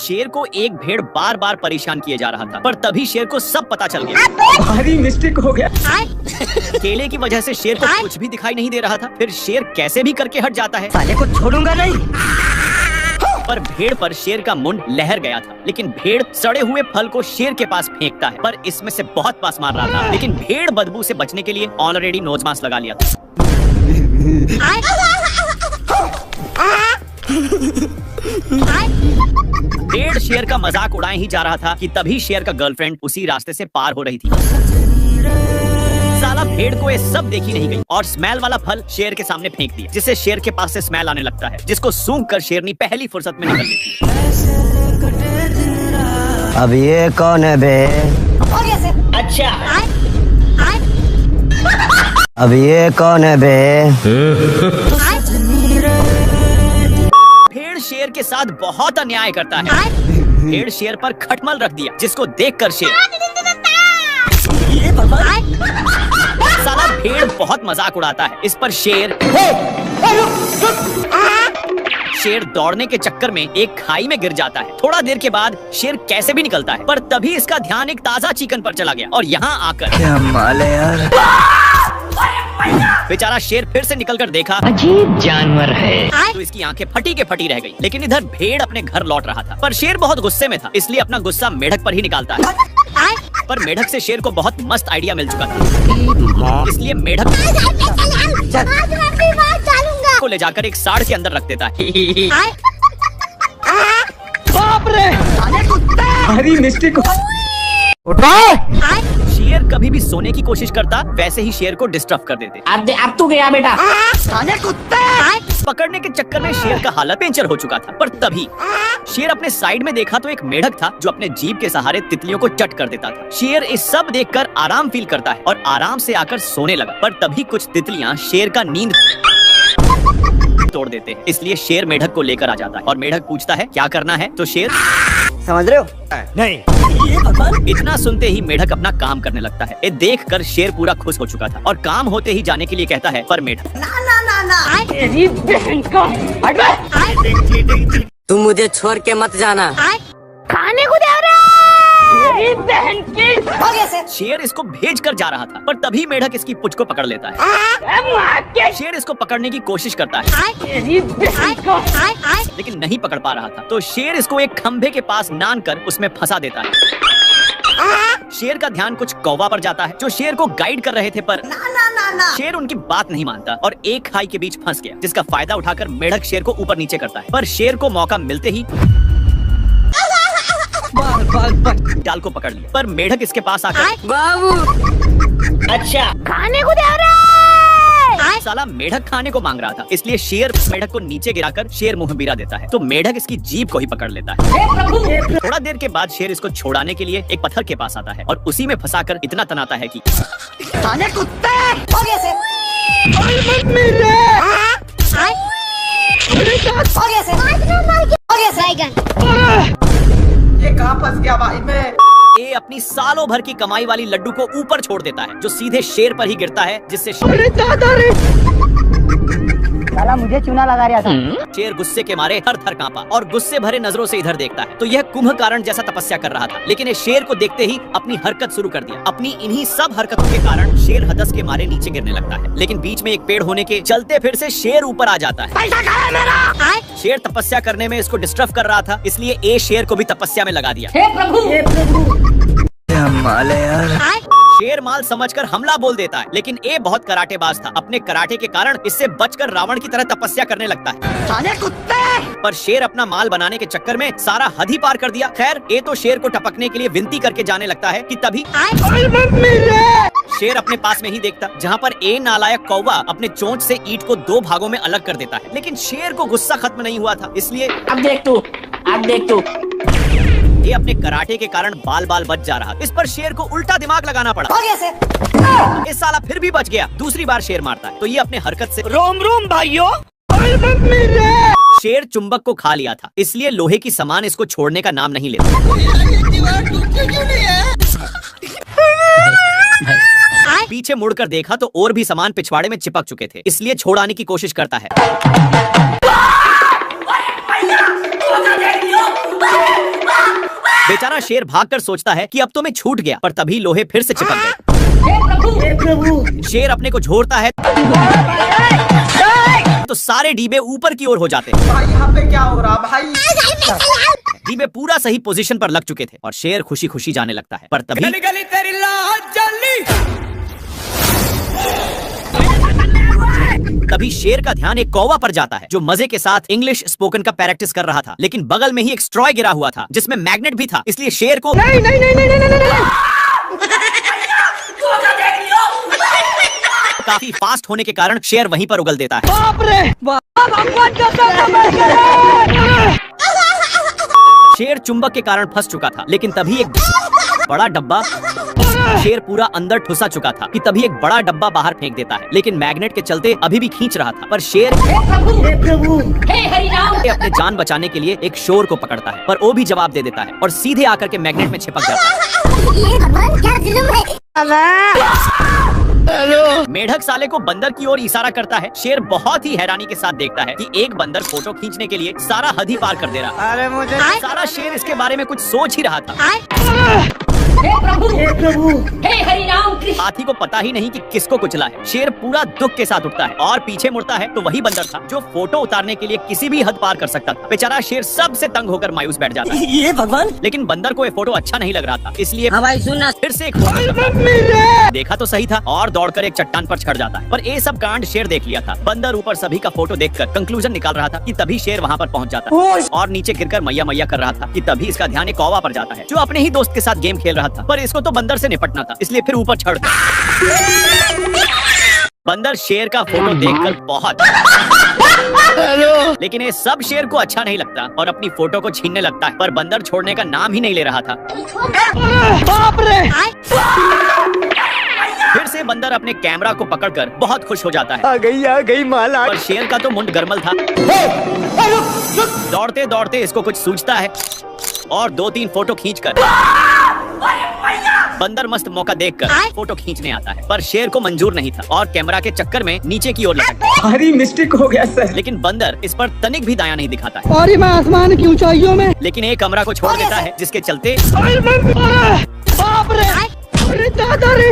शेर को एक भेड़ बार बार परेशान किए जा रहा था, पर तभी शेर को सब पता चल गया। भारी मिस्टेक हो गया। केले की वजह से शेर को कुछ भी दिखाई नहीं दे रहा था। फिर शेर कैसे भी करके हट जाता है। साले को छोड़ूंगा नहीं। पर भेड़ पर शेर का मुंड लहर गया था, लेकिन भेड़ सड़े हुए फल को शेर के पास फेंकता है, पर इसमें से बहुत पास मार रहा था। लेकिन भेड़ बदबू से बचने के लिए ऑलरेडी नोज मास्क लगा लिया था। भेड़ शेर का मजाक उड़ाए ही जा रहा था कि तभी शेर का गर्लफ्रेंड उसी रास्ते से पार हो रही थी। साला भेड़ को ये सब देखी नहीं गई और स्मेल वाला फल शेर के सामने फेंक दिया, जिससे शेर के पास से स्मेल आने लगता है, जिसको सूंघ कर शेरनी पहली फुर्सत में निकल लेती है। अब ये कौन है बे? अच्छा, अब ये कौन है बे? भेड़ शेर के साथ बहुत अन्याय करता है। भेड़ शेर पर खटमल रख दिया, जिसको देखकर शेर साला भेड़ बहुत मजाक उड़ाता है। इस पर शेर दौड़ने के चक्कर में एक खाई में गिर जाता है। थोड़ा देर के बाद शेर कैसे भी निकलता है, पर तभी इसका ध्यान एक ताजा चिकन पर चला गया और यहाँ आकर क्या माल है यार। बेचारा शेर फिर से निकलकर देखा, अजीब जानवर है। तो इसकी आंखें फटी के फटी रह गई। लेकिन इधर भेड़ अपने घर लौट रहा था, पर शेर बहुत गुस्से में था, इसलिए अपना गुस्सा मेढक पर ही निकालता है। पर मेढक से शेर को बहुत मस्त आइडिया मिल चुका था, इसलिए मेढक को ले जाकर एक साड़ के अंदर रख देता है। बाप रे, भारी मिस्टेक हो। शेर कभी भी सोने की कोशिश करता, वैसे ही शेर को डिस्टर्ब कर देते। अब तू गया बेटा। पकड़ने के चक्कर में शेर का हालत पेंचर हो चुका था, पर तभी शेर अपने साइड में देखा तो एक मेढक था जो अपने जीभ के सहारे तितलियों को चट कर देता था। शेर इस सब देखकर आराम फील करता है और आराम से आकर सोने लगा, पर तभी कुछ तितलियां शेर का नींद तोड़ देते हैं। इसलिए शेर मेढक को लेकर आ जाता है और मेढक पूछता है क्या करना है, तो शेर समझ रहे हो? नहीं। इतना सुनते ही मेढक अपना काम करने लगता है। ये देखकर शेर पूरा खुश हो चुका था और काम होते ही जाने के लिए कहता है, पर मेढक तेरी बहन का तुम मुझे छोड़ के मत जाना। खाने को दे रहा तेरी बहन की। शेर इसको भेज कर जा रहा था, पर तभी मेढक इसकी पुछ को पकड़ लेता है। शेर इसको पकड़ने की कोशिश करता है, तेरी बहन का। लेकिन नहीं पकड़ पा रहा था, तो शेर इसको एक खंभे के पास नान कर उसमें फंसा देता है। शेर का ध्यान कुछ कौवा पर जाता है जो शेर को गाइड कर रहे थे, पर शेर उनकी बात नहीं मानता और एक खाई के बीच फंस गया, जिसका फायदा उठाकर मेढक शेर को ऊपर नीचे करता है। पर शेर को मौका मिलते ही डाल को पकड़ लिया, पर मेढक इसके पास आकर बाबू अच्छा खाने को दे रहा साला मेढक खाने को मांग रहा था, इसलिए शेर मेढक को नीचे गिराकर शेर मुंह बिरा देता है, तो मेढक इसकी जीभ को ही पकड़ लेता है। थोड़ा देर के बाद शेर इसको छोड़ाने के लिए एक पत्थर के पास आता है और उसी में फंसाकर इतना तनाता है कि ये कहाँ फंस गया भाई मैं। ये अपनी सालों भर की कमाई वाली लड्डू को ऊपर छोड़ देता है, जो सीधे शेर पर ही गिरता है, जिससे साला मुझे चूना लगा रहा था। शेर गुस्से के मारे थर थर कांपा और गुस्से भरे नजरों से इधर देखता है, तो यह कुंभकर्ण जैसा तपस्या कर रहा था। लेकिन ये शेर को देखते ही अपनी हरकत शुरू कर दिया। अपनी इन्हीं सब हरकतों के कारण शेर हदस के मारे नीचे गिरने लगता है, लेकिन बीच में एक पेड़ होने के चलते फिर से शेर ऊपर आ जाता है। पैसा कहाँ है मेरा? शेर तपस्या करने में इसको डिस्टर्ब कर रहा था, इसलिए ए शेर को भी तपस्या में लगा दिया। हे प्रभु क्या माल है यार। शेर माल समझकर हमला बोल देता है, लेकिन ए बहुत कराटेबाज था। अपने कराटे के कारण इससे बचकर रावण की तरह तपस्या करने लगता है। खाने कुत्ते। पर शेर अपना माल बनाने के चक्कर में सारा हद ही पार कर दिया। खैर ए तो शेर को टपकने के लिए विनती करके जाने लगता है कि तभी शेर अपने पास में ही देखता, जहाँ पर ए नालायक कौवा अपने चोंच से ईंट को दो भागों में अलग कर देता है। लेकिन शेर को गुस्सा खत्म नहीं हुआ था, इसलिए अब देख तू ये अपने कराटे के कारण बाल बाल बच जा रहा। इस पर शेर को उल्टा दिमाग लगाना पड़ा। इस साला फिर भी बच गया। दूसरी बार शेर मारता है, तो ये अपने हरकत से रोम रोम भाइयों। शेर चुंबक को खा लिया था, इसलिए लोहे की सामान इसको छोड़ने का नाम नहीं लेता। पीछे मुड़कर देखा तो और भी सामान पिछवाड़े में चिपक चुके थे, इसलिए छोड़ाने की कोशिश करता है। शेर भागकर सोचता है कि अब तो मैं छूट गया, पर तभी लोहे फिर से चिपक गए। शेर अपने को झोरता है तो सारे डीबे ऊपर की ओर हो जाते हैं। भाई यहाँ पे क्या हो रहा भाई? डीबे पूरा सही पोजीशन पर लग चुके थे और शेर खुशी खुशी जाने लगता है, पर तभी शेर का ध्यान एक कौवा पर जाता है जो मजे के साथ इंग्लिश स्पोकन का प्रैक्टिस कर रहा था, लेकिन बगल में ही एक स्ट्रॉय गिरा हुआ था जिसमें मैग्नेट भी था, इसलिए शेर को काफी फास्ट होने के कारण शेर वहीं पर उगल देता है। बाप रे बाप, शेर चुंबक के कारण फंस चुका था, लेकिन तभी एक बड़ा डब्बा, शेर पूरा अंदर ठुसा चुका था कि तभी एक बड़ा डब्बा बाहर फेंक देता है, लेकिन मैग्नेट के चलते अभी भी खींच रहा था। पर शेर अपने जान बचाने के लिए एक शोर को पकड़ता है, पर वो भी जवाब दे देता है और सीधे आकर के मैग्नेट में चिपक जाता है। मेढक साले को बंदर की ओर इशारा करता है। शेर बहुत ही हैरानी के साथ देखता है कि एक बंदर फोटो खींचने के लिए सारा हद ही पार कर दे रहा है। अरे मुझे सारा शेर इसके बारे में कुछ सोच ही रहा था। हे प्रभु हे हरि राम कृष्ण। हाथी को पता ही नहीं कि किसको कुचला है। शेर पूरा दुख के साथ उठता है और पीछे मुड़ता है तो वही बंदर था जो फोटो उतारने के लिए किसी भी हद पार कर सकता था। बेचारा शेर सबसे तंग होकर मायूस बैठ जाता है। ये भगवान। लेकिन बंदर को ये फोटो अच्छा नहीं लग रहा था, इसलिए हाँ भाई सुनना। फिर से एक देखा तो सही था और दौड़कर एक चट्टान पर चढ़ जाता है। पर ये सब कांड शेर देख लिया था। बंदर ऊपर सभी का फोटो देखकर कंक्लूजन निकाल रहा था कि तभी शेर वहाँ पर पहुँच जाता है और नीचे गिरकर मैया मैया कर रहा था कि तभी इसका ध्यान एक कौवा पर जाता है जो अपने ही दोस्त के साथ गेम खेल रहा था। पर इसको तो बंदर से निपटना था, इसलिए फिर ऊपर चढ़ गया। बंदर शेर का फोटो देखकर बहुत लेकिन ये सब शेर को अच्छा नहीं लगता और अपनी फोटो को छीनने लगता है, पर बंदर छोड़ने का नाम ही नहीं ले रहा था। बाप रे। फिर से बंदर अपने कैमरा को पकड़कर बहुत खुश हो जाता है। आ गई माला। पर शेर का तो मुंड गरमल था। दौड़ते दौड़ते इसको कुछ सूझता है और 2-3 फोटो खींचकर बंदर मस्त मौका देखकर फोटो खींचने आता है, पर शेर को मंजूर नहीं था और कैमरा के चक्कर में नीचे की ओर लटक गया। भारी मिस्टेक हो गया सर। लेकिन बंदर इस पर तनिक भी दया नहीं दिखाता है और मैं आसमान की ऊंचाइयों में, लेकिन एक कमरा को छोड़ देता है जिसके चलते बाप रे। अरे दादा रे।